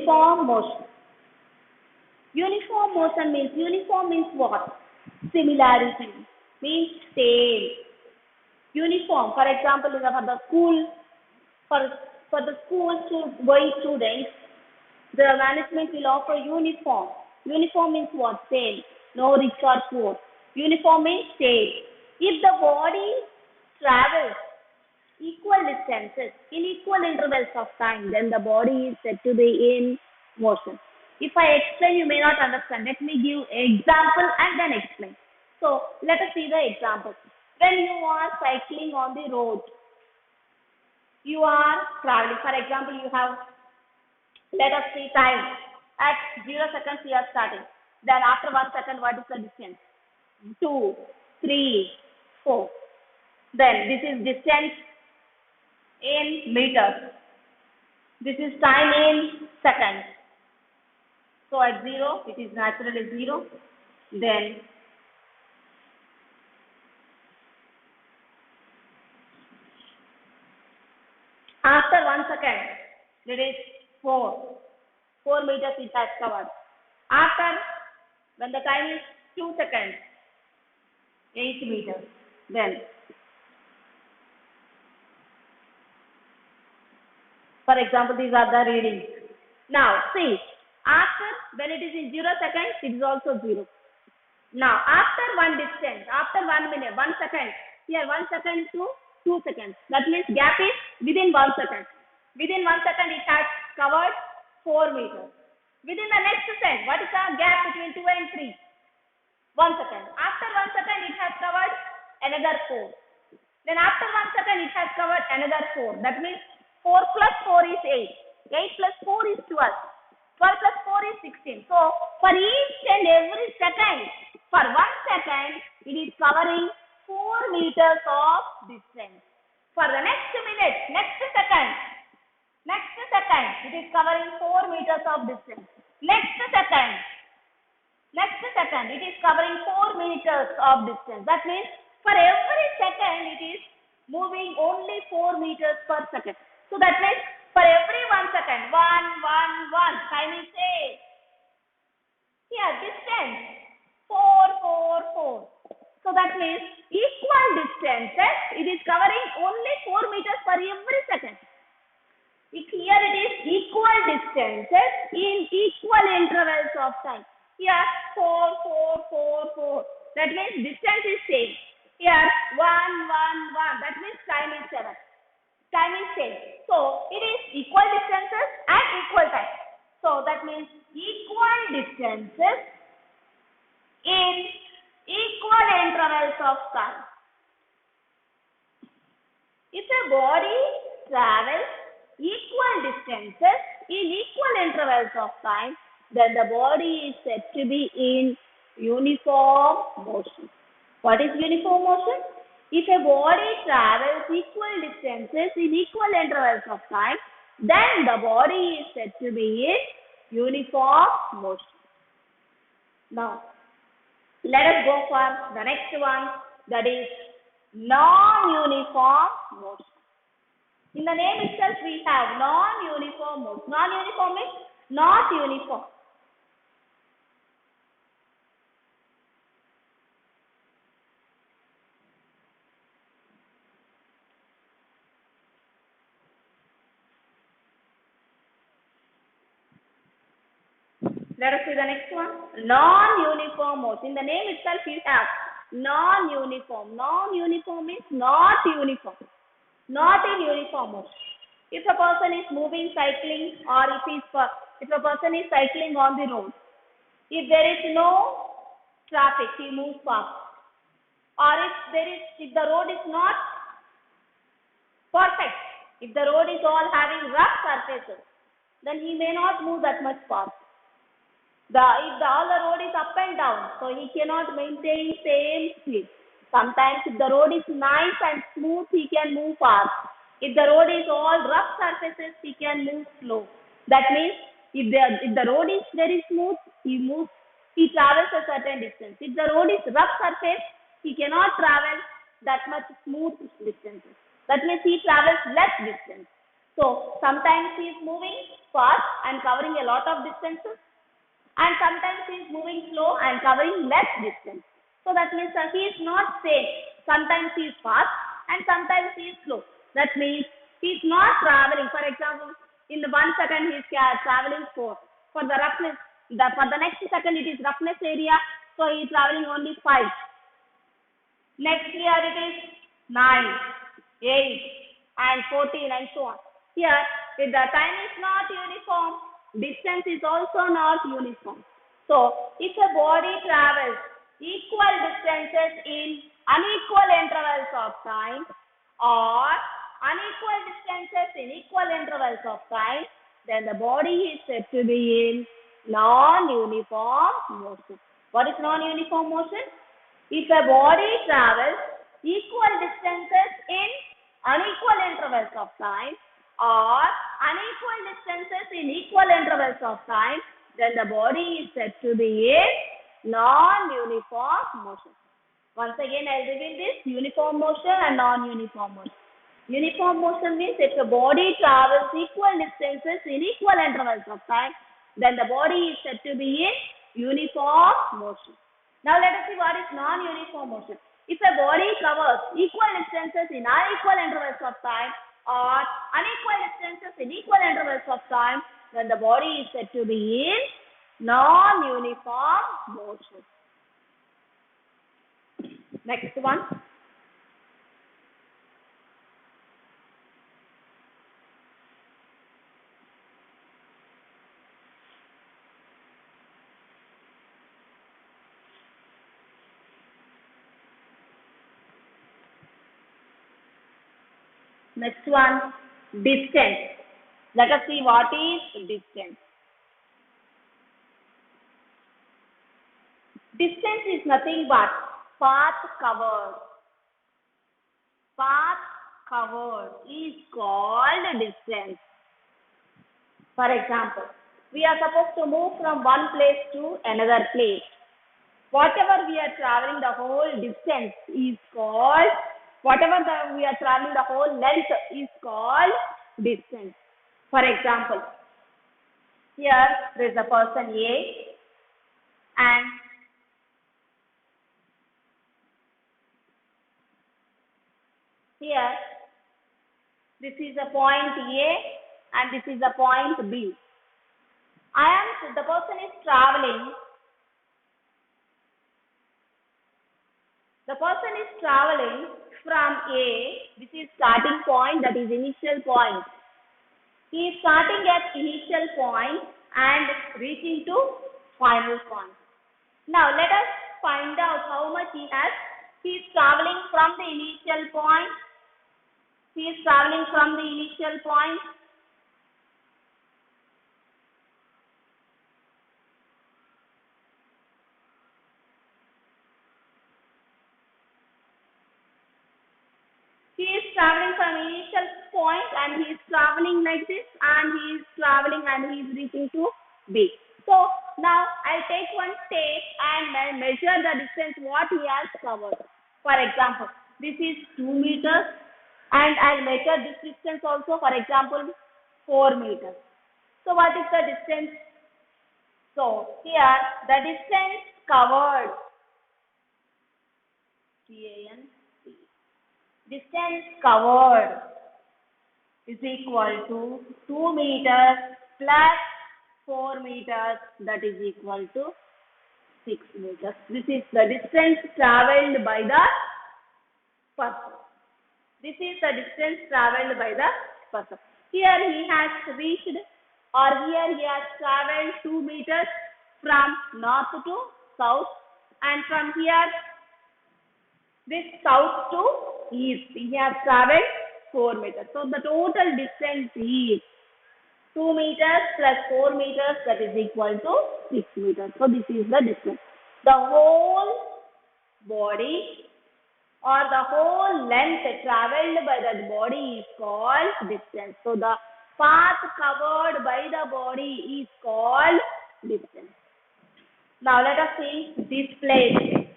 uniform motion. Uniform motion means, uniform means what? Similarity, means same. Uniform, for example, for the school, for the school going students, the management will offer uniform. Uniform means what? Same. No rich or poor. Uniform means same. If the body travels equal distances in equal intervals of time, then the body is said to be in motion. If I explain, you may not understand. Let me give example and then explain. So let us see the example. When you are cycling on the road, you are traveling. For example, you have, let us see time. At 0 seconds you are starting. Then after 1 second, what is the distance? 2, 3, 4. Then this is distance in meters. This is time in seconds. So at 0, it is naturally 0. Then after 1 second, it is 4 meters it has covered. After, when the time is 2 seconds, 8 meters. Then, for example, these are the readings. Now, see, after, when it is in 0 seconds, it is also 0. Now, after one distance, after 1 minute, 1 second, here 1 second to 2 seconds. That means gap is within 1 second. Within 1 second, it has covered 4 meters. Within the next second, what is the gap between 2 and 3? 1 second. After 1 second, it has covered another 4. Then after 1 second, it has covered another 4. That means 4 plus 4 is 8. 8 plus 4 is 12. 12 plus 4 is 16. So, for each and every second, for 1 second, it is covering 4 meters of distance. For the next minute, next second, it is covering 4 meters of distance. Next second, it is covering 4 meters of distance. That means for every second, it is moving only 4 meters per second. So that means for every 1 second, 1, 1, 1, time is 8. Here, distance, 4, 4, 4. So that means equal distances, it is covering only 4 meters per every second. Here it is equal distances in equal intervals of time. Here 4, 4, 4, 4. That means distance is same. Here 1, 1, 1. That means time is 7. Time is same. So it is equal distances and equal time. So that means equal distances in equal intervals of time. If a body travels equal distances in equal intervals of time, then the body is said to be in uniform motion. What is uniform motion? If a body travels equal distances in equal intervals of time, then the body is said to be in uniform motion. Now, let us go for the next one, that is non-uniform motion. In the name itself, we have non-uniform motion. Non-uniform means not uniform. Let us see the next one. Non-uniform motion. In the name itself, we have non-uniform. Non-uniform means not uniform. Not in uniform motion. If a person is moving, cycling, or if a person is cycling on the road, if there is no traffic, he moves fast. Or if the road is not perfect, if the road is all having rough surfaces, then he may not move that much fast. If all the road is up and down, so he cannot maintain same speed. Sometimes if the road is nice and smooth, he can move fast. If the road is all rough surfaces, he can move slow. That means if the road is very smooth, he travels a certain distance. If the road is rough surface, he cannot travel that much smooth distances. That means he travels less distance. So sometimes he is moving fast and covering a lot of distances, and sometimes he is moving slow and covering less distance. So that means he is not same. Sometimes he is fast and sometimes he is slow. That means he is not traveling. For example, in the 1 second he is traveling for the roughness. For the next second it is roughness area. So he is traveling only 5. Next here it is 9, 8 and 14 and so on. Here if the time is not uniform, distance is also not uniform. So if a body travels equal distances in unequal intervals of time or unequal distances in equal intervals of time, then the body is said to be in non-uniform motion. What is non-uniform motion? If a body travels equal distances in unequal intervals of time or unequal distances in equal intervals of time, then the body is said to be in non-uniform motion. Once again, I will reveal this: uniform motion and non-uniform motion. Uniform motion means if the body travels equal distances in equal intervals of time, then the body is said to be in uniform motion. Now let us see what is non-uniform motion. If a body covers equal distances in unequal intervals of time or unequal distances in equal intervals of time, then the body is said to be in non-uniform motion. Next one. Next one, distance. Let us see what is distance. Distance is nothing but path covered. Path covered is called distance. For example, we are supposed to move from one place to another place. Whatever we are traveling, the whole distance is called, we are traveling, the whole length is called distance. For example, here there is a person A and here this is a point A and this is a point B. The person is traveling. The person is traveling from A, which is starting point, that is initial point. He is starting at initial point and reaching to final point. Now let us find out how much he has. He is traveling from the initial point. He is traveling from the initial point. He is traveling from initial point and he is traveling like this, and he is traveling and he is reaching to B. So now I'll take one tape and I'll measure the distance what he has covered. For example, this is 2 meters and I'll measure this distance also, for example 4 meters. So what is the distance? So here the distance covered, distance covered is equal to 2 meters plus 4 meters, that is equal to 6 meters. This is the distance traveled by the person. This is the distance traveled by the person. Here he has reached, or here he has traveled 2 meters from north to south, and from here this south to east he has traveled 4 meters. So the total distance is 2 meters plus 4 meters, that is equal to 6 meters. So this is the distance. The whole body or the whole length traveled by that body is called distance. So the path covered by the body is called distance. Now let us see displacement.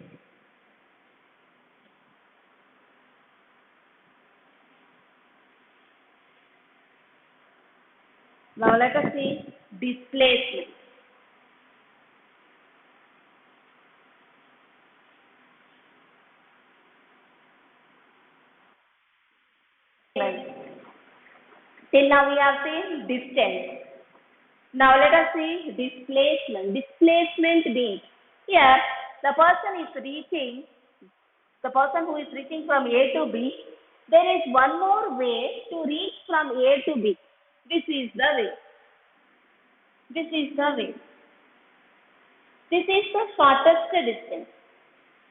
Now let us see displacement. Till now we have seen distance. Now let us see displacement. Displacement means here the person who is reaching from A to B, there is one more way to reach from A to B. This is the way. This is the way. This is the shortest distance.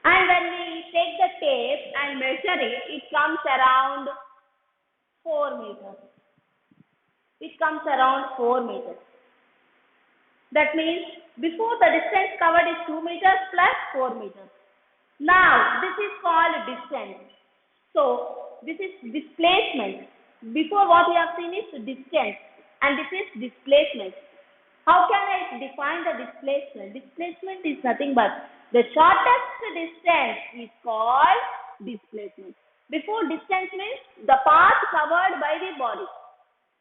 And when we take the tape and measure it, it comes around 4 meters. It comes around 4 meters. That means before the distance covered is 2 meters plus 4 meters. Now this is called distance. So this is displacement. Before what we have seen is distance and this is displacement. How can I define the displacement? Displacement is nothing but the shortest distance is called displacement. Before distance means the path covered by the body.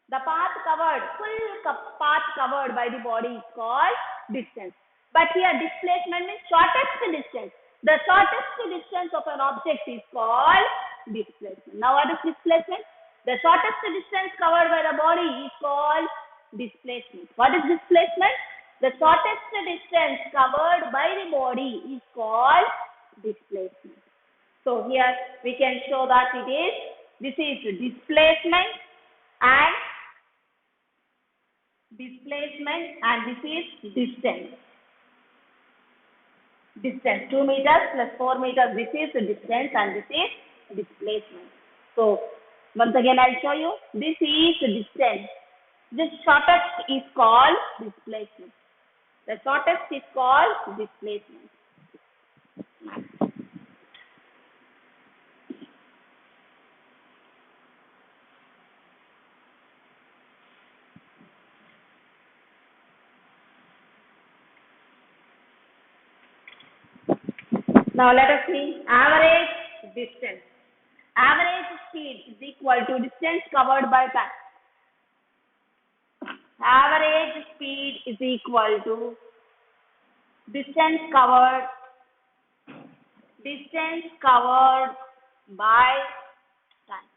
The path covered, full path covered by the body is called distance. But here displacement means shortest distance. The shortest distance of an object is called displacement. Now what is displacement? The shortest distance covered by the body is called displacement. What is displacement? The shortest distance covered by the body is called displacement. So here we can show that this is displacement and this is distance. Distance 2 meters plus 4 meters. This is distance and this is displacement. So once again I'll show you. This is distance. This shortest is called displacement. The shortest is called displacement. Now let us see average distance. Average speed is equal to distance covered by time. Average speed is equal to distance covered by time.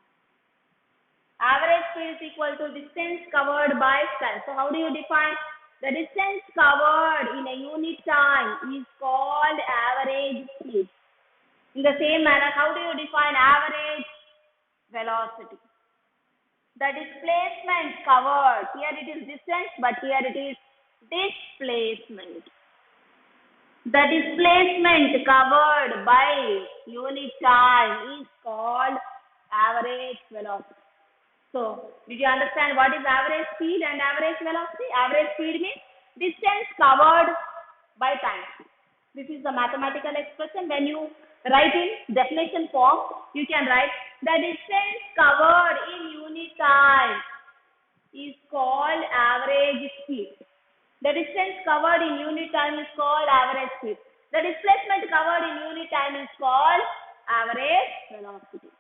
Average speed is equal to distance covered by time. So how do you define? The distance covered in a unit time is called average speed. In the same manner, how do you define average velocity? The displacement covered, here it is distance, but here it is displacement. The displacement covered by unit time is called average velocity. So, did you understand what is average speed and average velocity? Average speed means distance covered by time. This is the mathematical expression. When you write in definition form, you can write the distance covered in unit time is called average speed. The distance covered in unit time is called average speed. The displacement covered in unit time is called average velocity.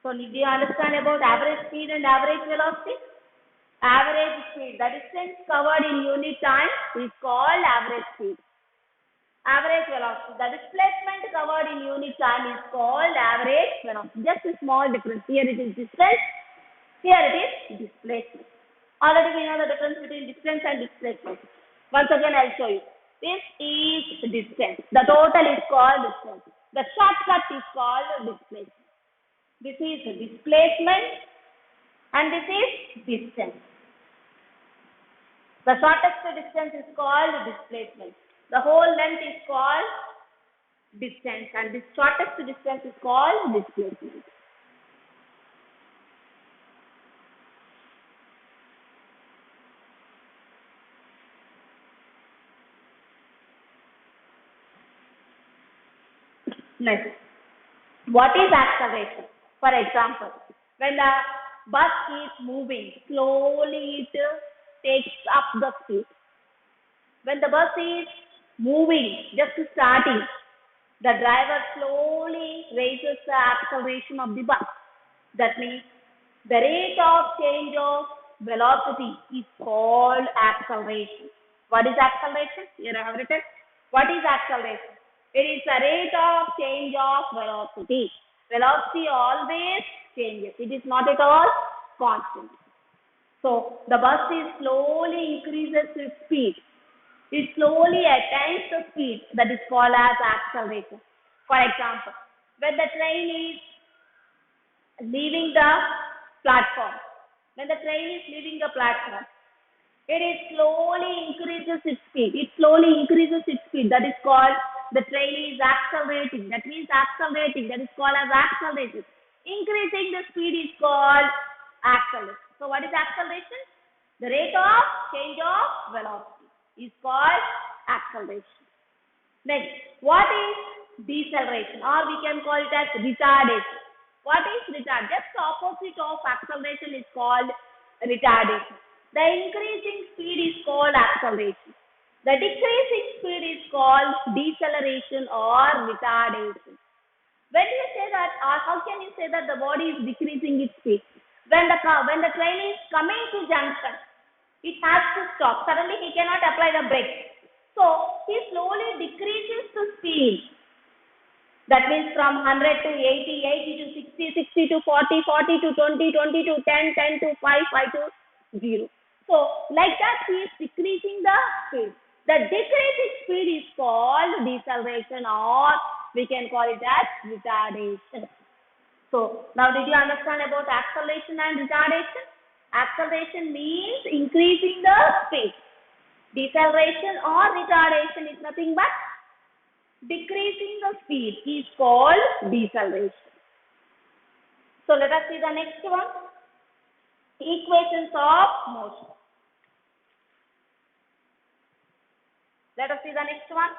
So, did you understand about average speed and average velocity? Average speed, the distance covered in unit time is called average speed. Average velocity, the displacement covered in unit time is called average velocity. Just a small difference. Here it is distance, here it is displacement. Already we know the difference between distance and displacement. Once again I will show you. This is distance. The total is called distance. The shortcut is called displacement. This is displacement and this is distance. The shortest distance is called displacement. The whole length is called distance and the shortest distance is called displacement. Next, what is acceleration? For example, when the bus is moving, slowly it takes up the speed. When the bus is moving, just starting, the driver slowly raises the acceleration of the bus. That means the rate of change of velocity is called acceleration. What is acceleration? Here I have written. What is acceleration? It is the rate of change of velocity. Velocity always changes. It is not at all constant. So the bus is slowly increases its speed. It slowly attains the speed that is called as acceleration. For example, when the train is leaving the platform, it is slowly increases its speed. That is called the train is accelerating. That means accelerating. That is called as acceleration. Increasing the speed is called acceleration. So what is acceleration? The rate of change of velocity is called acceleration. Next, what is deceleration, or we can call it as retardation? What is retardation? Just the opposite of acceleration is called retardation. The increasing speed is called acceleration. The decreasing speed is called deceleration or retardation. When you say that, or how can you say that the body is decreasing its speed? When the train is coming to junction, it has to stop. Suddenly he cannot apply the brake. So he slowly decreases the speed. That means from 100 to 80, 80 to 60, 60 to 40, 40 to 20, 20 to 10, 10 to 5, 5 to 0. So like that he is decreasing the speed. The decreasing speed is called deceleration, or we can call it as retardation. So now did you understand about acceleration and retardation? Acceleration means increasing the speed. Deceleration or retardation is nothing but decreasing the speed is called deceleration. So let us see the next one. Equations of motion. Let us see the next one.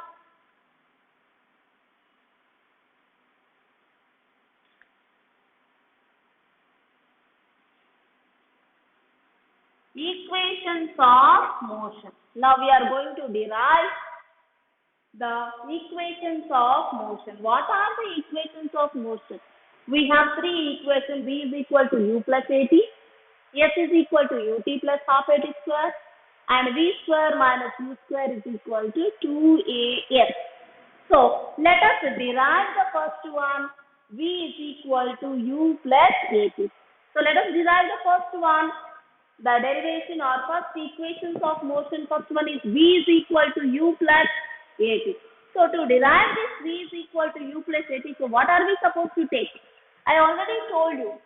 Equations of motion. Now we are going to derive the equations of motion. What are the equations of motion? We have three equations. V is equal to u plus at, s is equal to ut plus half at square, and v square minus u square is equal to 2as. So let us derive the first one. V is equal to u plus at. So let us derive the first one. The derivation or first equations of motion, first one is v is equal to u plus at. So to derive this v is equal to u plus at, so what are we supposed to take? I already told you.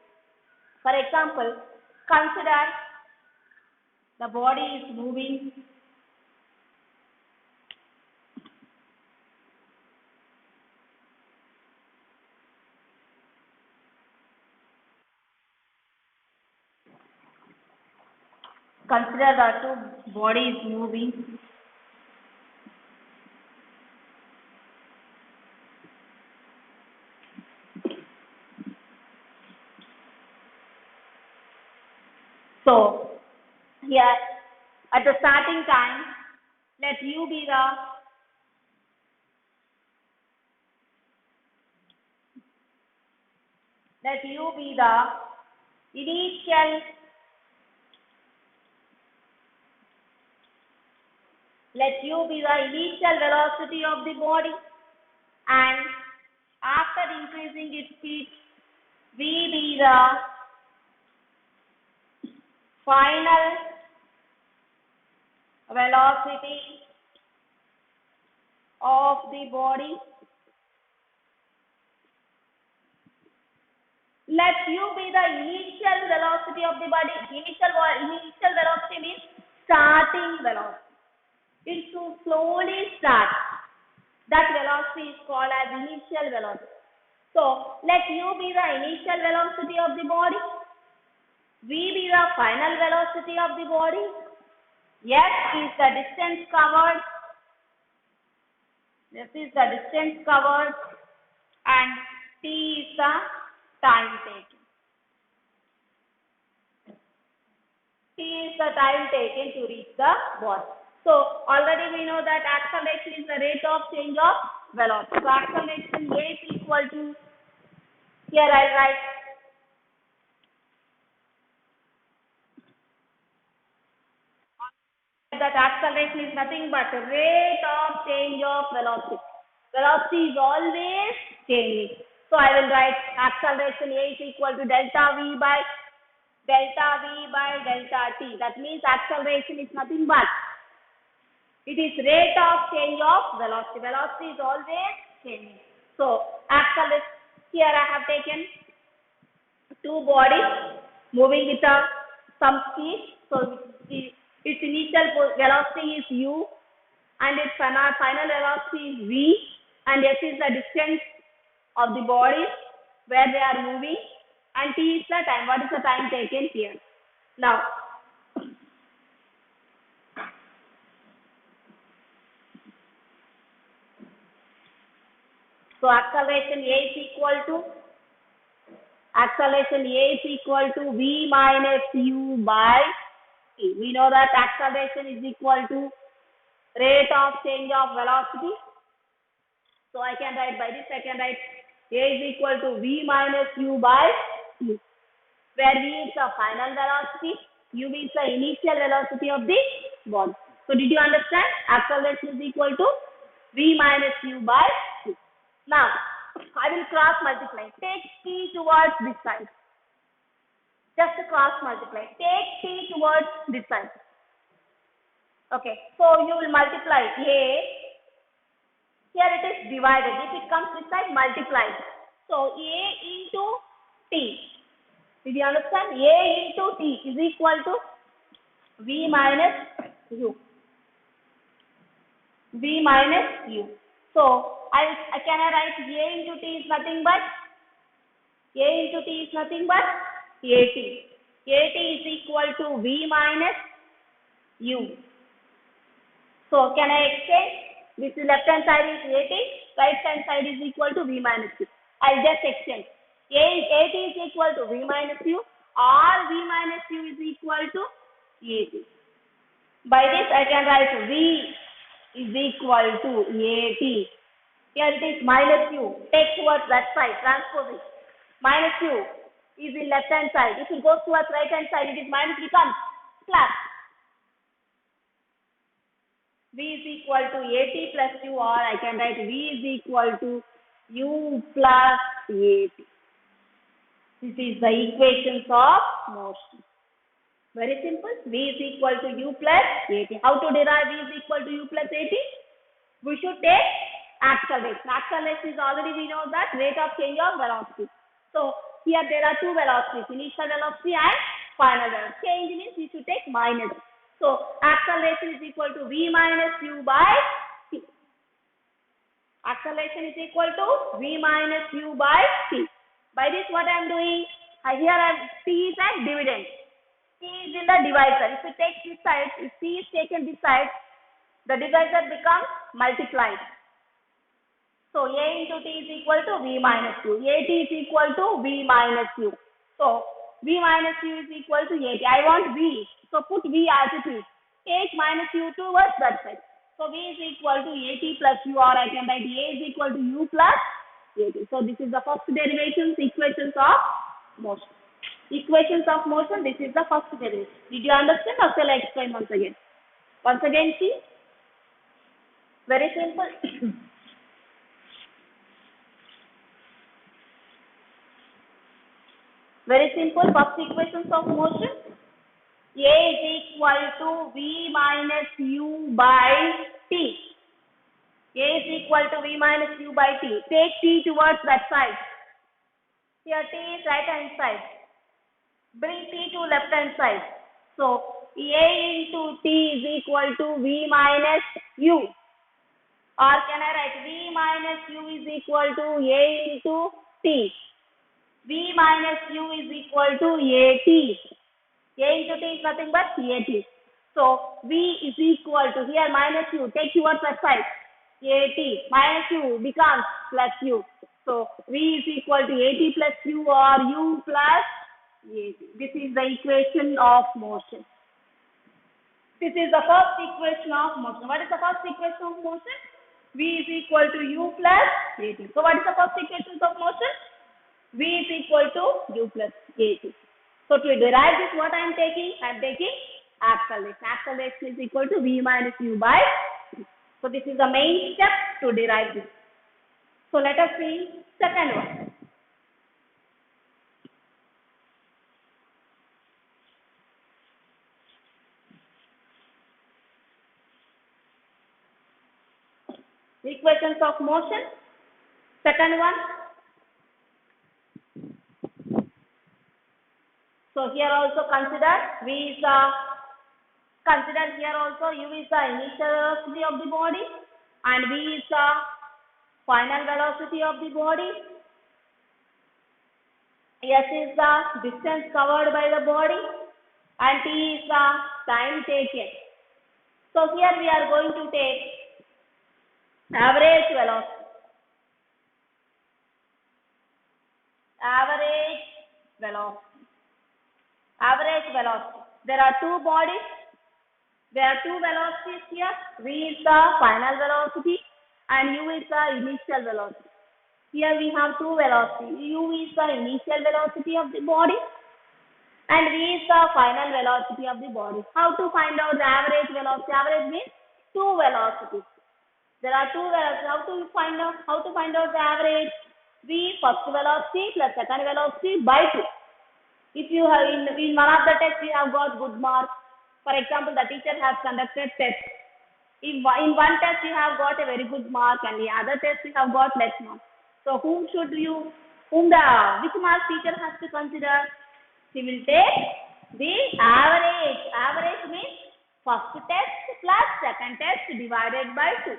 For example, consider the body is moving. Consider the two bodies moving. So here at the starting time, let u be the initial velocity of the body, and after increasing its speed, v be the final velocity of the body. Let u be the initial velocity of the body. Initial velocity means starting velocity. It should slowly start. That velocity is called as initial velocity. So let u be the initial velocity of the body. V be the final velocity of the body. S is the distance covered. And T is the time taken. To reach the body. So already we know that acceleration is the rate of change of velocity. So acceleration A is equal to, here I write acceleration is nothing but rate of change of velocity. Velocity is always changing. So I will write acceleration A is equal to delta V by delta t. That means acceleration is nothing but it is rate of change of velocity. Velocity is always changing. So acceleration, here I have taken two bodies moving with some speed. So its initial velocity is u and its final velocity is v, and s is the distance of the bodies where they are moving, and t is the time. What is the time taken here? Now, so acceleration A is equal to v minus u by t. We know that acceleration is equal to rate of change of velocity. So I can write by this. I can write A is equal to v minus u by t, where v is the final velocity, u is the initial velocity of the body. So did you understand? Acceleration is equal to v minus u by t. Now I will cross multiply. Take t towards this side. Just cross multiply. Take t towards this side. Okay. So you will multiply A. Here it is divided. If it comes this side, multiply. So A into t. Did you understand? A into t is equal to v minus u. V minus u. So I can write A into t is nothing but AT. AT is equal to v minus u. So can I exchange? This left hand side is AT, right hand side is equal to v minus u. I'll just exchange. AT is equal to v minus u, or v minus u is equal to AT. By this I can write v is equal to AT. Here it is minus u. Take towards that side, transpose it. Minus u is in left hand side. If it goes towards right hand side, it is minus, becomes plus. V is equal to AT plus u, or I can write v is equal to u plus AT. This is the equations of motion. Very simple. V is equal to u plus AT. How to derive v is equal to u plus AT? We should take acceleration. Acceleration is already, we know that, rate of change of velocity. So here there are two velocities, initial velocity and final velocity. Change means we should take minus. So acceleration is equal to v minus u by t. Acceleration is equal to v minus u by t. By this what I am doing? Here t is a dividend. T is in the divisor. If we take this side, if t is taken this side, the divisor becomes multiplied. So A into t is equal to v minus u. AT is equal to v minus u. So v minus u is equal to AT. I want v. So put v as it is. Take minus u towards that side. So v is equal to AT plus u, or I can write A is equal to u plus AT. So this is the first derivations, equations of motion. Equations of motion, this is the first derivation. Did you understand, or shall I explain once again? Once again, see. Very simple. Very simple. First equations of motion. A is equal to v minus u by t. A is equal to v minus u by t. Take t towards that side. Here t is right hand side. Bring t to left hand side. So A into t is equal to v minus u. Or can I write v minus u is equal to A into t. V minus u is equal to AT. A into t is nothing but AT. So V is equal to, here minus u, take towards that side, AT. Minus u becomes plus u. So V is equal to AT plus u, or u plus AT. This is the equation of motion. This is the first equation of motion. What is the first equation of motion? V is equal to u plus AT. So what is the first equation of motion? V is equal to u plus AT. So to derive this, what I am taking acceleration. Acceleration is equal to v minus u by t. So this is the main step to derive this. So let us see second one. Equations of motion. Second one. So here also consider v is the here also u is the initial velocity of the body and v is the final velocity of the body. S is the distance covered by the body and t is the time taken. So here we are going to take average velocity. Average velocity. Average velocity. There are two bodies. There are two velocities here. V is the final velocity and u is the initial velocity. Here we have two velocities. U is the initial velocity of the body and v is the final velocity of the body. How to find out the average velocity? Average means two velocities. There are two velocities. How to find out the average? V first velocity plus second velocity by 2. If you have in one of the tests you have got good marks. For example, the teacher has conducted test. If in one test you have got a very good mark and the other test you have got less mark. So which mark teacher has to consider? He will take the average. Average means first test plus second test divided by 2.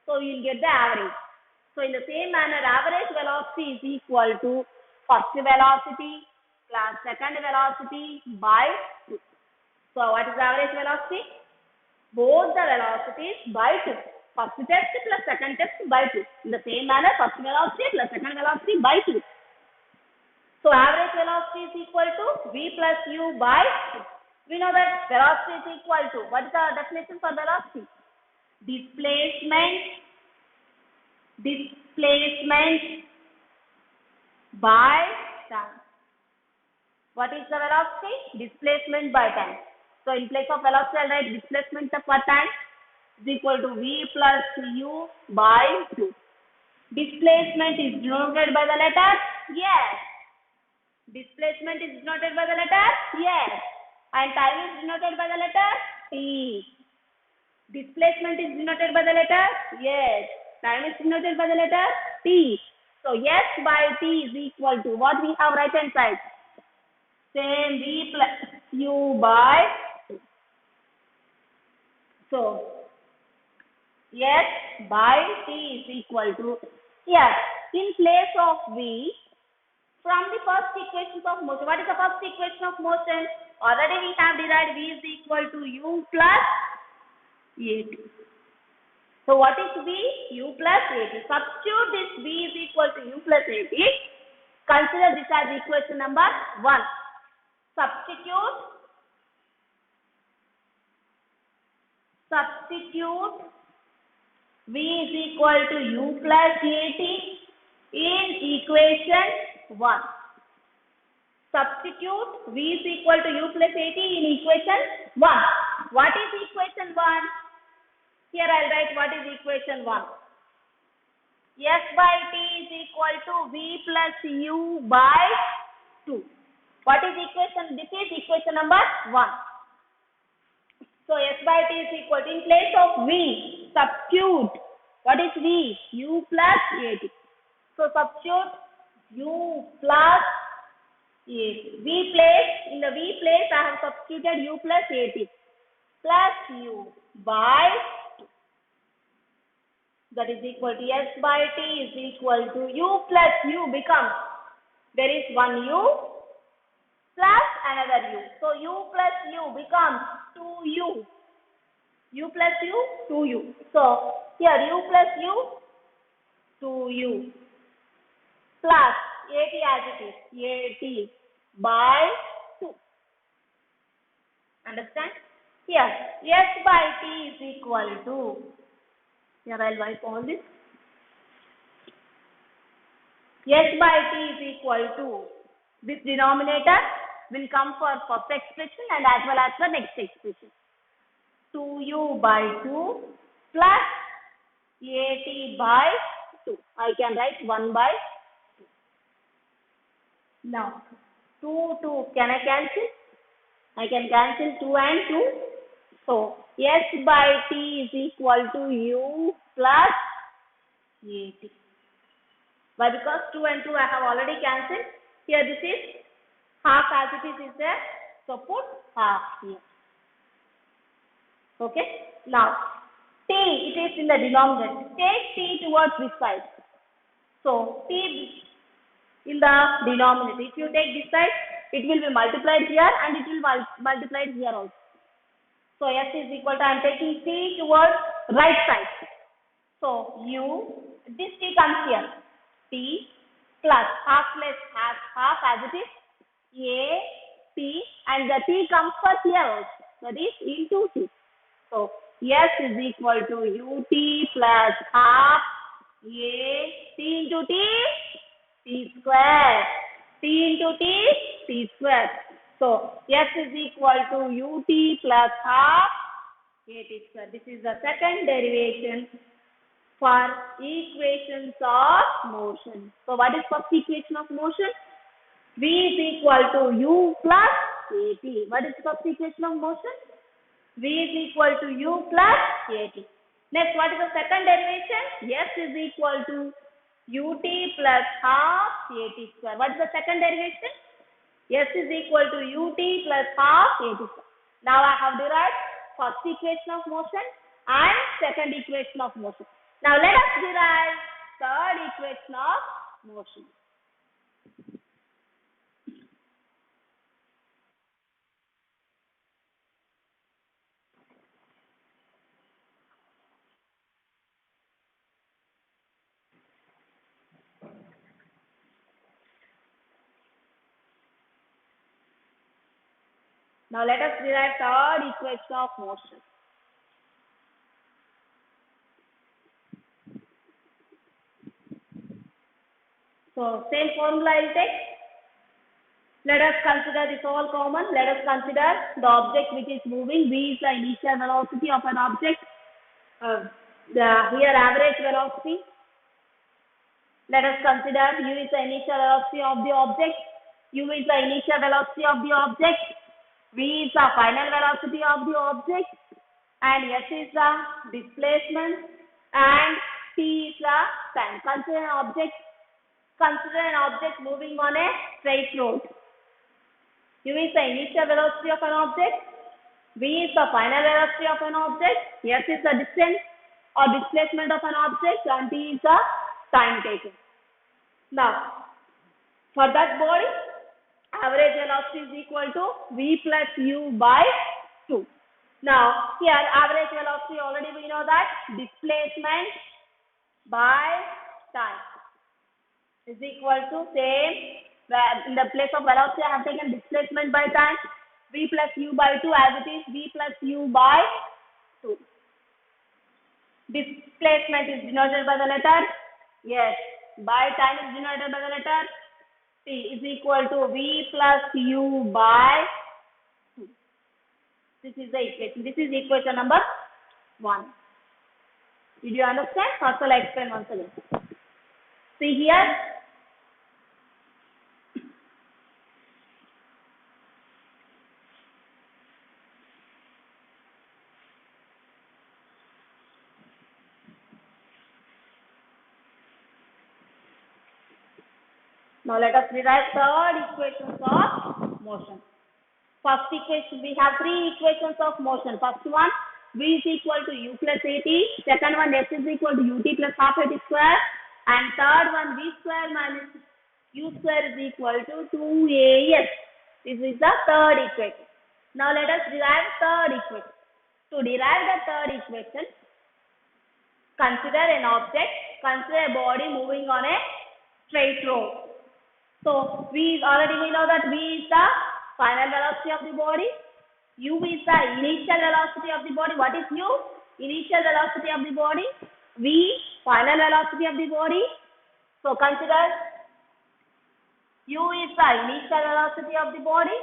So you will get the average. So in the same manner, average velocity is equal to first velocity plus second velocity by 2. So what is average velocity? Both the velocities by 2. First test plus second test by 2. In the same manner, first velocity plus second velocity by 2. So average velocity is equal to v plus u by 2. We know that velocity is equal to, what is the definition for velocity? Displacement by time. What is the velocity? Displacement by time. So in place of velocity, I'll write displacement per time is equal to v plus u by 2. Displacement is denoted by the letter? Yes. Displacement is denoted by the letter? Yes. And time is denoted by the letter? T. Displacement is denoted by the letter? Yes. Time is denoted by the letter? T. So S by T is equal to what we have right hand side? Same v plus u by 2. So S by T is equal to, yes, in place of v, from the first equation of motion. What is the first equation of motion? Already we have derived v is equal to u plus at. So what is v? U plus at. Substitute this v is equal to u plus at. Consider this as equation number 1. Substitute v is equal to u plus at in equation 1. Substitute v is equal to u plus at in equation 1. What is equation 1? Here I will write what is equation 1. S by T is equal to v plus u by 2. What is equation? This is equation number 1. So S by T is equal to, in place of v, substitute. What is v? U plus at. So substitute u plus at. In the v place I have substituted u plus at plus u by 2. That is equal to S by T is equal to u plus u becomes, there is one u plus another u. So u plus u becomes 2u. U plus u, 2u. So here u plus u, 2u plus at as it is, at by 2. Understand? Here S by T is equal to, here I will write all this. S by T is equal to this denominator will come for first expression and as well as the next expression. 2u by 2 plus at by 2. I can write 1 by 2. Now, 2 can I cancel? I can cancel 2 and 2. So, s by t is equal to u plus at. Why? Because 2 and 2 I have already cancelled. Here this is half as it is there. So, put half here. Okay. Now, t, it is in the denominator. Take t towards this side. So, t in the denominator. If you take this side, it will be multiplied here and it will multiplied here also. So, s is equal to, I am taking t towards right side. So, this t comes here. T plus half as it is. A, t and the t comes first here also. That is into t. So, s is equal to ut plus half a t into t square. T into t square. So, s is equal to ut plus half a t square. This is the second derivation for equations of motion. So, what is first equation of motion? V is equal to u plus at. What is first equation of motion? V is equal to u plus at. Next, what is the second derivation? S is equal to ut plus half at square. What is the second derivation? S is equal to ut plus half at square. Now, I have derived first equation of motion and second equation of motion. Now, let us derive third equation of motion. Now, let us derive third equation of motion. So, same formula I will take. Let us consider this all common. Let us consider the object which is moving. V is the initial velocity of an object. Here average velocity. Let us consider u is the initial velocity of the object. U is the initial velocity of the object. V is the final velocity of the object. And S is the displacement. And T is the time. Consider an object moving on a straight road. U is the initial velocity of an object. V is the final velocity of an object. S is the distance or displacement of an object. And T is the time taken. Now, for that body, average velocity is equal to V plus U by 2. Now, here average velocity already we know that displacement by time is equal to same. In the place of velocity, I have taken displacement by time. V plus U by 2 as it is V plus U by 2. Displacement is denoted by the letter. Yes. By time is denoted by the letter. T is equal to V plus U by 2. This is the equation. This is equation number 1. Did you understand? First I'll explain once again. See here. Now let us derive third equations of motion. First equation, we have three equations of motion. First one, V is equal to U plus AT. Second one, S is equal to UT plus half AT square. And third one, V square minus U square is equal to 2AS. This is the third equation. Now let us derive third equation. To derive the third equation, consider an object, consider a body moving on a straight road. So, we know that V is the final velocity of the body. U is the initial velocity of the body. What is U? Initial velocity of the body. V, final velocity of the body. So, consider U is the initial velocity of the body.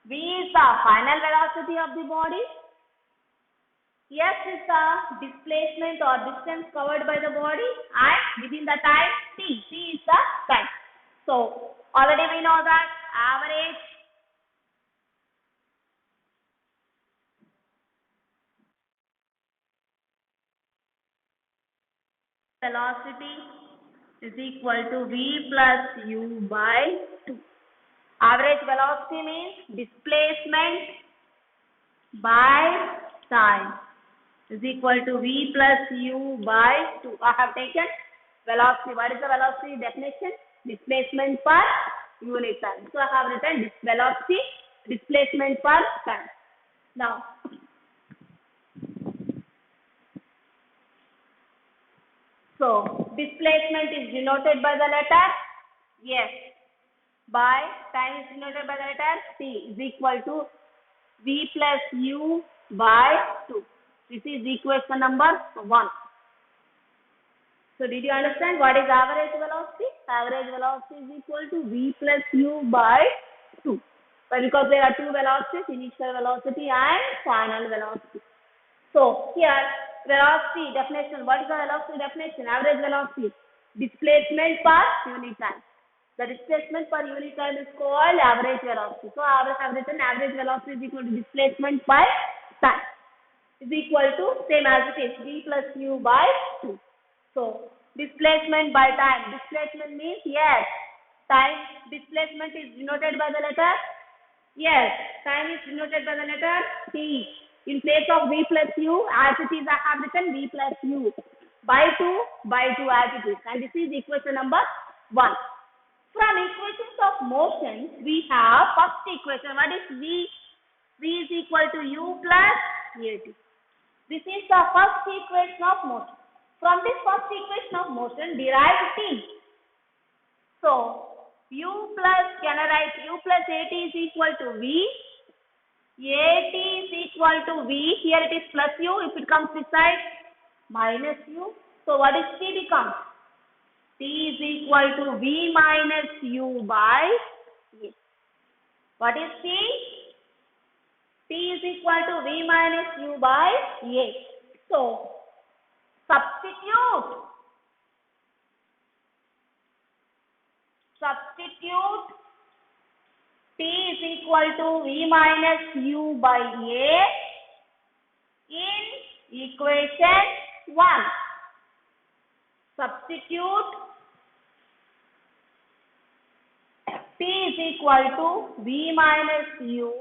V is the final velocity of the body. S is the displacement or distance covered by the body, and within the time T. T is the time. So already we know that average velocity is equal to V plus U by 2. Average velocity means displacement by time is equal to V plus U by 2. I have taken velocity. What is the velocity definition? Displacement per unit time. So I have written velocity displacement per time. Now, so displacement is denoted by the letter S. By time is denoted by the letter T is equal to V plus U by 2. This is equation number 1. So did you understand what is average velocity? Average velocity is equal to V plus U by 2. But because there are two velocities, initial velocity and final velocity. So here velocity definition. What is the velocity definition? Average velocity. Displacement per unit time. The displacement per unit time is called average velocity. So I have written average velocity is equal to displacement by time is equal to same as it is V plus U by 2. So displacement by time. Displacement means yes. Time displacement is denoted by the letter yes. Time is denoted by the letter T. In place of V plus U, as it is, I have written V plus U by 2 as it is. And this is equation number 1. From equations of motion, we have first equation. What is V? V is equal to U plus AT. This is the first equation of motion. From this first equation of motion, derive T. So, U plus, can I write U plus AT is equal to V. AT is equal to V. Here it is plus U. If it comes this side, minus U. So, what is T becomes? T is equal to V minus U by A. What is T? T is equal to V minus U by A. So, substitute T is equal to V minus U by A in equation 1. Substitute T is equal to V minus U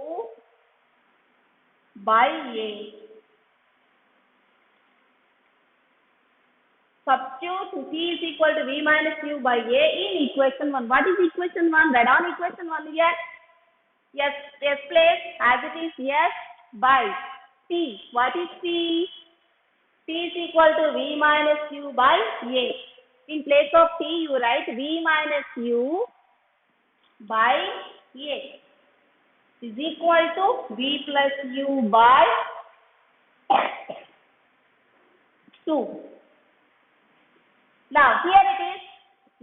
by A. Substitute T is equal to V minus U by A in equation 1. What is equation 1? Write down equation 1 here. Yes, place as it is yes by T. What is T? T is equal to V minus U by A. In place of T, you write V minus U by A is equal to V plus U by 2. Now, here it is,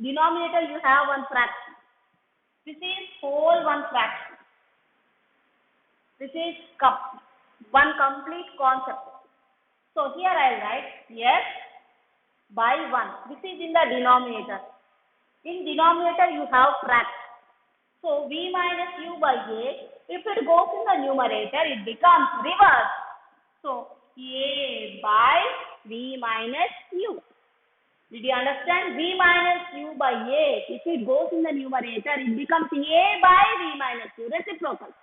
denominator you have one fraction. This is whole one fraction. This is one complete concept. So, here I will write S by 1. This is in the denominator. In denominator you have fraction. So, V minus U by A, if it goes in the numerator, it becomes reverse. So, A by V minus U. Did you understand? V minus U by A, if it goes in the numerator, it becomes A by V minus U. Reciprocal.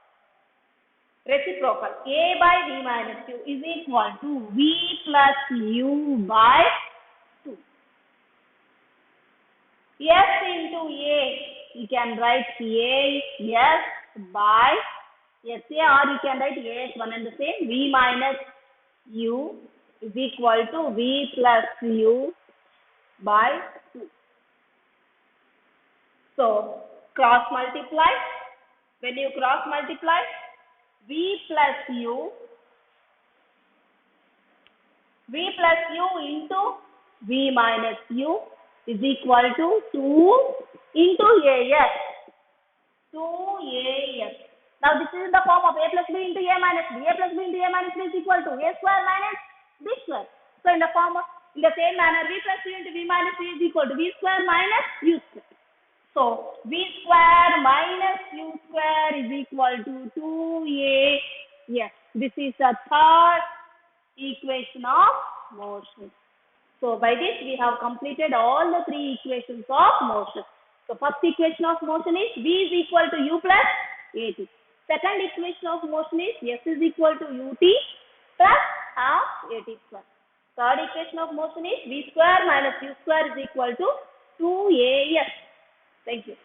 A by V minus U is equal to V plus U by 2. S into A, you can write A S by SA, or you can write A S one and the same. V minus U is equal to V plus U by 2. So, cross multiply. When you cross multiply, V plus U into V minus U is equal to 2 into AS. 2AS. Now this is in the form of a plus b into a minus b. A plus b into a minus b is equal to a square minus b square. So in the form of, in the same manner, v plus v into v minus v is equal to v square minus u square. So v square minus u square is equal to 2a. Yes, this is the third equation of motion. So by this we have completed all the three equations of motion. So first equation of motion is v is equal to u plus at. Second equation of motion is s is equal to ut plus half at square. Third equation of motion is v square minus u square is equal to 2as. Thank you.